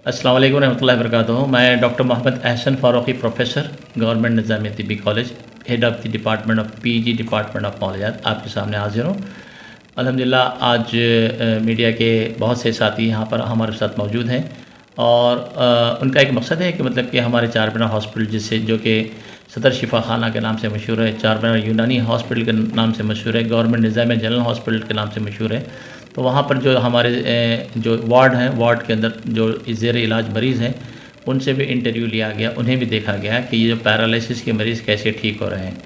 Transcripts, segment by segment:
अस्सलाम वालेकुम रहमतुल्लाहि वबरकातुहू। मैं doctor Mohammad Ahsan Farooqui, professor, government Nizamia Tibbi college, head of the department of PG, department of मालियात, आपके सामने हाज़िर हूँ। अल्हम्दुलिल्लाह आज मीडिया के बहुत से साथी यहाँ पर हमारे साथ मौजूद हैं और उनका एक मकसद है कि मतलब कि हमारे चारमीनार हॉस्पिटल जिससे जो कि सदर शिफा खाना के नाम से मशहूर है, चारमीनार यूनानी हॉस्पिटल के नाम से मशहूर है, गवर्नमेंट निज़ामिया जनरल हॉस्पिटल के नाम से मशहूर है। तो वहाँ पर जो हमारे जो वार्ड हैं, वार्ड के अंदर जो ज़ेर इलाज मरीज़ हैं, उनसे भी इंटरव्यू लिया गया, उन्हें भी देखा गया कि ये जो पैरालिसिस के मरीज़ कैसे ठीक हो रहे हैं।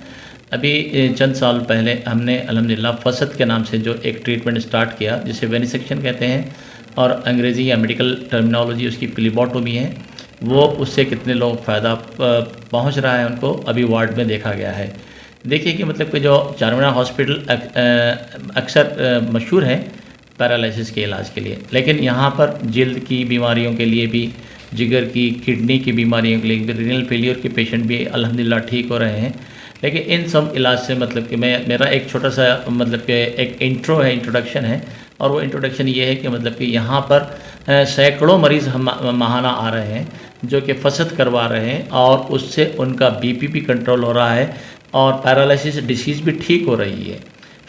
अभी चंद साल पहले हमने अल्हम्दुलिल्लाह फसद के नाम से जो एक ट्रीटमेंट स्टार्ट किया, जिसे वेनिसेक्शन कहते हैं और अंग्रेज़ी या मेडिकल टर्मिनोलॉजी उसकी प्लीबोटोमी है। वो उससे कितने लोग फ़ायदा पहुँच रहा है उनको अभी वार्ड में देखा गया है। देखिए कि मतलब कि जो चारमीनार हॉस्पिटल अक्सर मशहूर है पैरालिसिस के इलाज के लिए, लेकिन यहाँ पर जिल्द की बीमारियों के लिए भी, जिगर की, किडनी की बीमारियों के लिए भी, रीनल फेलियर के पेशेंट भी अल्हम्दुलिल्लाह ठीक हो रहे हैं। लेकिन इन सब इलाज से मतलब कि मेरा एक छोटा सा मतलब कि एक इंट्रो है, इंट्रोडक्शन है, और वो इंट्रोडक्शन ये है कि मतलब कि यहाँ पर सैकड़ों मरीज़ हम माहाना आ रहे हैं जो कि फसद करवा रहे हैं और उससे उनका बीपी भी कंट्रोल हो रहा है और पैरालिसिस डिसीज़ भी ठीक हो रही है।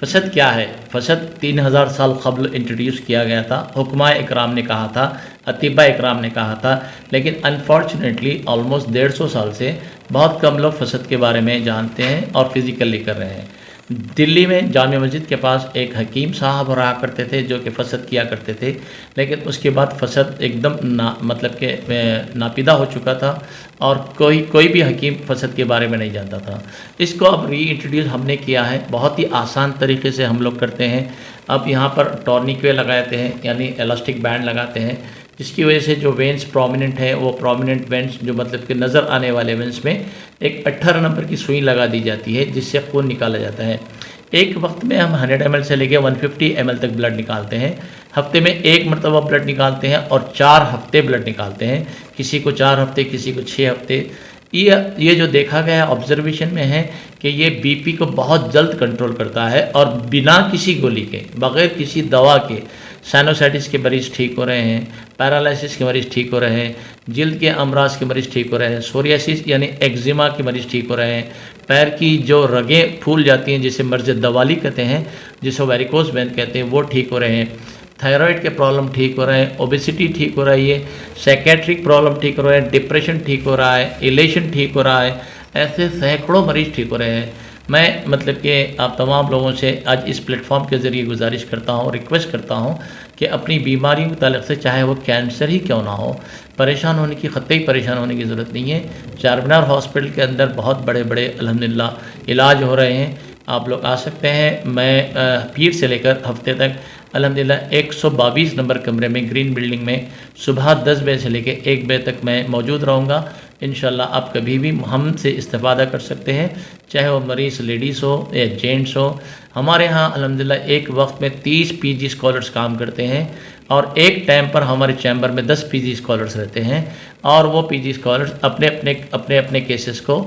फसद क्या है? फसद 3000 साल क़ब्ल इंट्रोड्यूस किया गया था, हुक्माए इकराम ने कहा था, अतिबा इकराम ने कहा था, लेकिन अनफॉर्चुनेटली ऑलमोस्ट 150 साल से बहुत कम लोग फसद के बारे में जानते हैं और फिज़िकली कर रहे हैं। दिल्ली में जामिया मस्जिद के पास एक हकीम साहब रहा करते थे जो कि फसद किया करते थे, लेकिन उसके बाद फसद एकदम मतलब कि नापीदा हो चुका था और कोई भी हकीम फसद के बारे में नहीं जानता था। इसको अब री इंट्रोड्यूस हमने किया है, बहुत ही आसान तरीके से हम लोग करते हैं। अब यहाँ पर टॉर्निक्वे लगाते हैं, यानी इलास्टिक बैंड लगाते हैं, जिसकी वजह से जो वेंस प्रोमिनेंट है, वो प्रोमिनेंट वेंस जो मतलब कि नज़र आने वाले वेंस में एक 18 नंबर की सुई लगा दी जाती है, जिससे खून निकाला जाता है। एक वक्त में हम 100 ml से लेकर 150 ml तक ब्लड निकालते हैं। हफ्ते में एक मरतबा ब्लड निकालते हैं और 4 हफ्ते ब्लड निकालते हैं, किसी को 4 हफ्ते, किसी को 6 हफ्ते। ये जो देखा गया ऑब्जर्वेशन में है कि ये बीपी को बहुत जल्द कंट्रोल करता है और बिना किसी गोली के, बग़ैर किसी दवा के साइनोसाइटिस के मरीज़ ठीक हो रहे हैं, पैरालिसिस के मरीज़ ठीक हो रहे हैं, जिल्द के अमराज के मरीज़ ठीक हो रहे हैं, सोरियासिस यानी एक्जिमा के मरीज़ ठीक हो रहे हैं, पैर की जो रगें फूल जाती हैं जिसे मर्ज़ दवाली कहते हैं, जिसे वेरिकोस वेन कहते हैं, वो ठीक हो रहे हैं, थायराइड के प्रॉब्लम ठीक हो रहे हैं, ओबेसिटी ठीक हो रही है, साइकेट्रिक प्रॉब्लम ठीक हो रहे हैं, डिप्रेशन ठीक हो रहा है, इलेशन ठीक हो रहा है, ऐसे सैकड़ों मरीज़ ठीक हो रहे हैं। मैं मतलब कि आप तमाम लोगों से आज इस प्लेटफॉर्म के ज़रिए गुजारिश करता हूँ, रिक्वेस्ट करता हूँ कि अपनी बीमारियों के ताल्लुक़ से, चाहे वो कैंसर ही क्यों ना हो, परेशान होने की, ख़त्ते ही परेशान होने की ज़रूरत नहीं है। चारमीनार हॉस्पिटल के अंदर बहुत बड़े बड़े अल्हम्दुलिल्लाह इलाज हो रहे हैं, आप लोग आ सकते हैं। मैं पीर से लेकर हफ्ते तक अल्हम्दुलिल्लाह 122 नंबर कमरे में, ग्रीन बिल्डिंग में, सुबह 10 बजे से लेकर 1 बजे तक मैं मौजूद रहूँगा। इंशाल्लाह आप कभी भी हमसे इस्तेफ़ादा कर सकते हैं, चाहे वो मरीज़ लेडीज़ हो या जेंट्स हो। हमारे यहाँ अल्हम्दुलिल्लाह एक वक्त में 30 पीजी स्कॉलर्स काम करते हैं और एक टाइम पर हमारे चैम्बर में 10 पीजी स्कॉलर्स रहते हैं और वो पीजी स्कॉलर्स अपने अपने केसेस को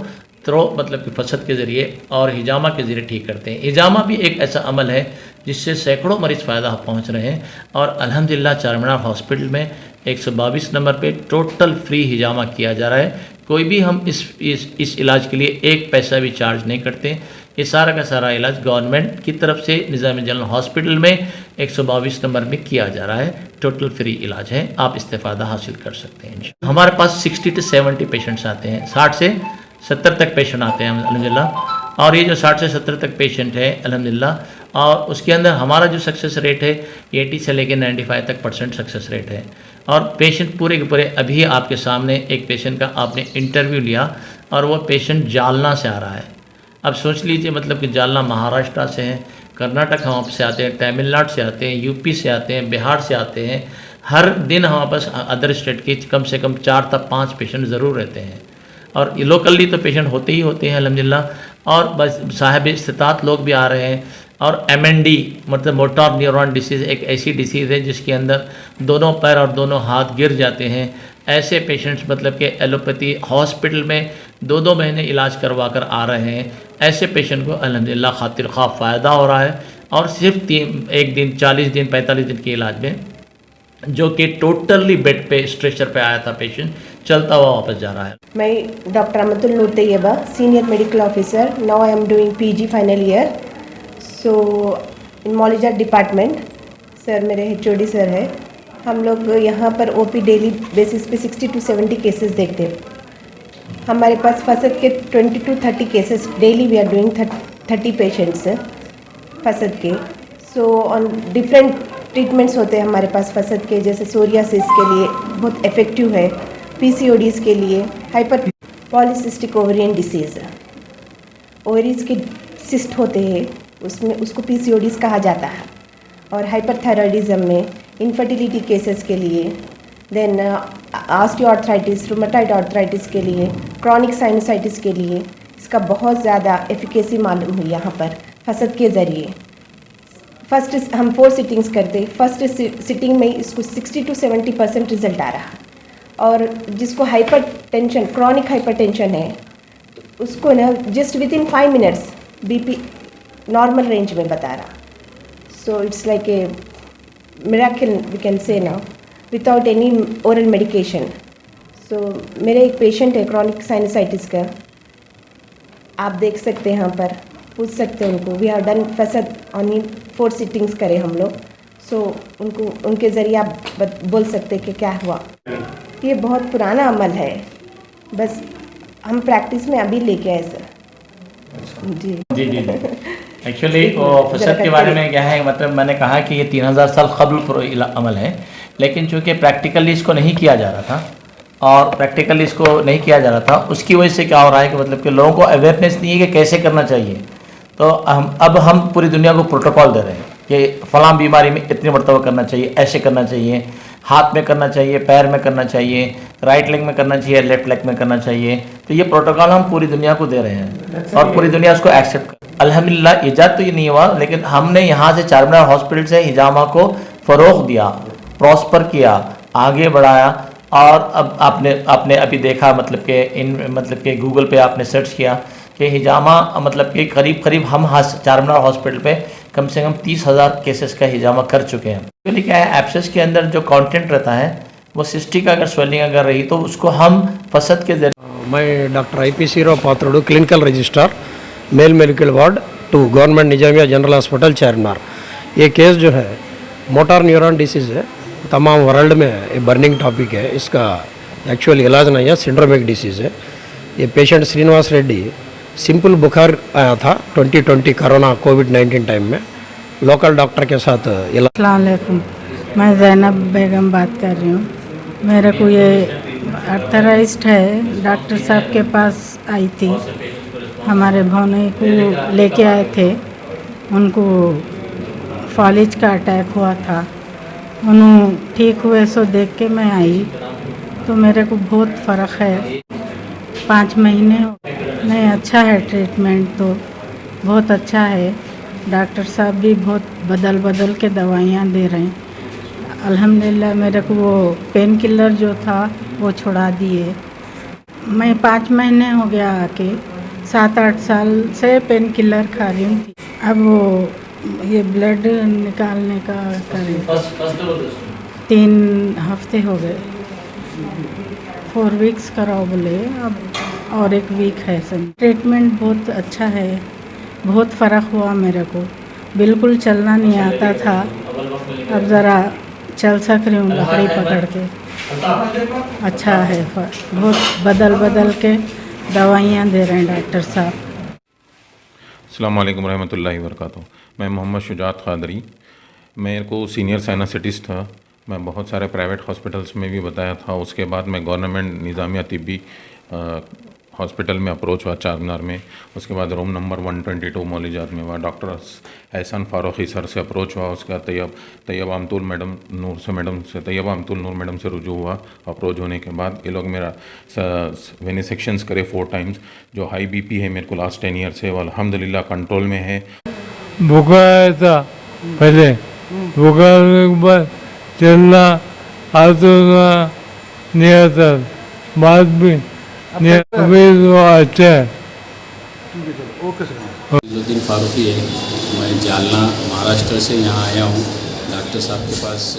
मतलब कि फसद के ज़रिए और हिजामा के ज़रिए ठीक करते हैं। हिजामा भी एक ऐसा अमल है जिससे सैकड़ों मरीज़ फ़ायदा पहुंच रहे हैं और अल्हम्दुलिल्लाह चारमीनार हॉस्पिटल में 122 नंबर पे टोटल फ्री हिजामा किया जा रहा है। कोई भी हम इस इलाज के लिए एक पैसा भी चार्ज नहीं करते। ये सारा का सारा इलाज गवर्नमेंट की तरफ से निज़ामिया जनरल हॉस्पिटल में 122 नंबर में किया जा रहा है। टोटल फ्री इलाज है, आप इस्तेफ़ादा हासिल कर सकते हैं। हमारे पास 60 से 70 पेशेंट्स आते हैं, 60 से 70 तक पेशेंट आते हैं अल्हम्दुलिल्लाह। और ये जो 60 से 70 तक पेशेंट है अल्हम्दुलिल्लाह, और उसके अंदर हमारा जो सक्सेस रेट है 80 से लेकर 95 तक % सक्सेस रेट है। और पेशेंट पूरे के पूरे, अभी आपके सामने एक पेशेंट का आपने इंटरव्यू लिया और वो पेशेंट जालना से आ रहा है। अब सोच लीजिए मतलब कि जालना महाराष्ट्र से है, कर्नाटक हम से आते हैं, तमिलनाडु से आते हैं, यूपी से आते हैं, बिहार से आते हैं। हर दिन हमारे पास अदर स्टेट के कम से कम 4 तक 5 पेशेंट ज़रूर रहते हैं और लोकली तो पेशेंट होते ही होते हैं अल्हम्दुलिल्लाह। और बस साहिब इस्तिताअत लोग भी आ रहे हैं। और MND मतलब मोटर न्यूरॉन डिसीज़ एक ऐसी डिसीज़ है जिसके अंदर दोनों पैर और दोनों हाथ गिर जाते हैं। ऐसे पेशेंट्स मतलब कि एलोपैथी हॉस्पिटल में 2-2 महीने इलाज करवा कर आ रहे हैं। ऐसे पेशेंट को अल्हम्दुलिल्लाह खातिर ख़्वाह फ़ायदा हो रहा है और सिर्फ 1 दिन, 40 दिन, 45 दिन के इलाज में जो कि टोटली बेड पे स्ट्रेचर पे आया था पेशेंट, चलता हुआ वापस जा रहा है। मैं doctor Amtul Noor Taiyaba, senior medical officer, now I am doing PG final year, so in मौलिजात डिपार्टमेंट। सर मेरे एचओडी सर है। हम लोग यहाँ पर ओपी डेली बेसिस पे 60 to 70 केसेस देखते हैं। हमारे पास फसद के 20 to 30 cases daily we are doing 30 patients फसद के। सो ऑन डिफरेंट ट्रीटमेंट्स होते हैं हमारे पास फसद के, जैसे सोरियासिस के लिए बहुत इफ़ेक्टिव है, पीसीओडीज के लिए, hyper polycystic ovarian disease, ovaries के सिस्ट होते हैं उसमें, उसको पीसीओडीज कहा जाता है, और हाइपरथायरॉयडिज्म में, इनफर्टिलिटी केसेस के लिए, देन ऑस्टियोआर्थराइटिस, रूमेटॉइड आर्थराइटिस के लिए, क्रॉनिक साइनोसाइटिस के लिए इसका बहुत ज़्यादा एफिकेसी मालूम हुई यहाँ पर फसद के ज़रिए। फर्स्ट हम 4 सिटिंग्स करते, फर्स्ट सिटिंग में इसको 60 to 70% रिजल्ट आ रहा, और जिसको hypertension, chronic hypertension है, तो उसको ना just within 5 minutes BP normal range में बता रहा। So it's like a miracle we can say now without any oral medication. सो मेरे एक पेशेंट है क्रॉनिक साइनोसाइटिस का, आप देख सकते हैं यहाँ पर, पूछ सकते हैं उनको। वी हैव डन फसद ऑन 4 सिटिंग्स करे हम लोग। सो उनको, उनके ज़रिए आप बोल सकते हैं कि क्या हुआ। ये बहुत पुराना अमल है, बस हम प्रैक्टिस में अभी लेके आए सर। जी जी जी जी एक्चुअली वो फसद के बारे में क्या है, मतलब मैंने कहा कि ये 3000 साल कबल अमल है, लेकिन चूँकि प्रैक्टिकली इसको नहीं किया जा रहा था, और प्रैक्टिकली इसको नहीं किया जा रहा था, उसकी वजह से क्या हो रहा है कि मतलब कि लोगों को अवेयरनेस नहीं है कि कैसे करना चाहिए। तो हम पूरी दुनिया को प्रोटोकॉल दे रहे हैं कि फ़लाँ बीमारी में इतनी मरतबा करना चाहिए, ऐसे करना चाहिए, हाथ में करना चाहिए, पैर में करना चाहिए, राइट लेग में करना चाहिए, लेफ्ट लेग में करना चाहिए। तो ये प्रोटोकॉल हम पूरी दुनिया को दे रहे हैं और पूरी दुनिया उसको एक्सेप्ट कर। अल्हम्दुलिल्लाह ईजाद तो ये नहीं हुआ, लेकिन हमने यहाँ से चारमीनार हॉस्पिटल से हिजामा को फ़रोग़ दिया, प्रॉस्पर किया, आगे बढ़ाया। और अब आपने अभी देखा, मतलब कि गूगल पे आपने सर्च किया कि हिजामा, मतलब कि करीब हम चारमीनार हॉस्पिटल पे कम से कम 30,000 केसेस का हिजामा कर चुके हैं। एक्चुअली क्या है, एब्सेस के अंदर जो कंटेंट रहता है वो सिस्टिक अगर स्वेलिंग अगर रही तो उसको हम फसद के जरिए। मैं doctor IPC Rao Patrudu, clinical registrar, male medical ward 2, government Nizamia general hospital Charminar. ये केस जो है मोटर न्यूरॉन डिसीज़ है, तमाम वर्ल्ड में ये बर्निंग टॉपिक है। इसका एक्चुअल इलाज नहीं है, सिंड्रोमिक डिसीज़ है। ये पेशेंट श्रीनिवास रेड्डी, सिंपल बुखार आया था 2020 कोरोना कोविड-19 टाइम में, लोकल डॉक्टर के साथ इलाज। अस्सलाम वालेकुम, मैं ज़ैनब बेगम बात कर रही हूँ। मेरे को ये अर्थराइज्ड है, डॉक्टर साहब के पास आई थी, हमारे भौने को लेके आए थे, उनको फॉलिज का अटैक हुआ था, उन्होंने ठीक हुए, सो देख के मैं आई तो मेरे को बहुत फ़र्क है। 5 महीने नहीं, अच्छा है ट्रीटमेंट तो बहुत अच्छा है। डॉक्टर साहब भी बहुत बदल के दवाइयाँ दे रहे हैं। अल्हम्दुलिल्लाह मेरे को वो पेन किलर जो था वो छुड़ा दिए। मैं 5 महीने हो गया आके, 7-8 साल से पेन किलर खा रही हूँ। अब वो ये ब्लड निकालने का करें, 3 हफ्ते हो गए, 4 वीक्स कराओ बोले, अब और 1 वीक है सब। ट्रीटमेंट बहुत अच्छा है, बहुत फ़र्क हुआ मेरे को। बिल्कुल चलना नहीं आता था, अब ज़रा चल सक रही हूँ लकड़ी पकड़ के। अच्छा है, बहुत बदल के दवाइयाँ दे रहे हैं डॉक्टर साहब। अस्सलाम वालेकुम रहमतुल्लाहि व बरकातहू। मैं मोहम्मद शुजात क़ादरी, मेरे को सीनियर साइनोसाइटिस था। मैं बहुत सारे प्राइवेट हॉस्पिटल्स में भी बताया था। उसके बाद मैं गवर्नमेंट निज़ामिया तिब्बी हॉस्पिटल में अप्रोच हुआ चारमीनार में। उसके बाद रूम नंबर 122 मौलिजात में हुआ, डॉक्टर एहसान फ़ारूक़ी सर से अप्रोच हुआ। उसका तैयबा अमतुल नूर मैडम से रुजू हुआ। अप्रोच होने के बाद ये लोग मेरा वेनिसेक्शंस करे 4 टाइम्स। जो हाई बीपी है मेरे को लास्ट 10 ईयर से वो अल्हम्दुलिल्लाह कंट्रोल में है। बुखार था पहले, बुखार के बाद चलना आता नहीं आता, बात भी अच्छा है। इजुद्दीन फारूकी है, मैं जालना महाराष्ट्र से यहाँ आया हूँ। डॉक्टर साहब के पास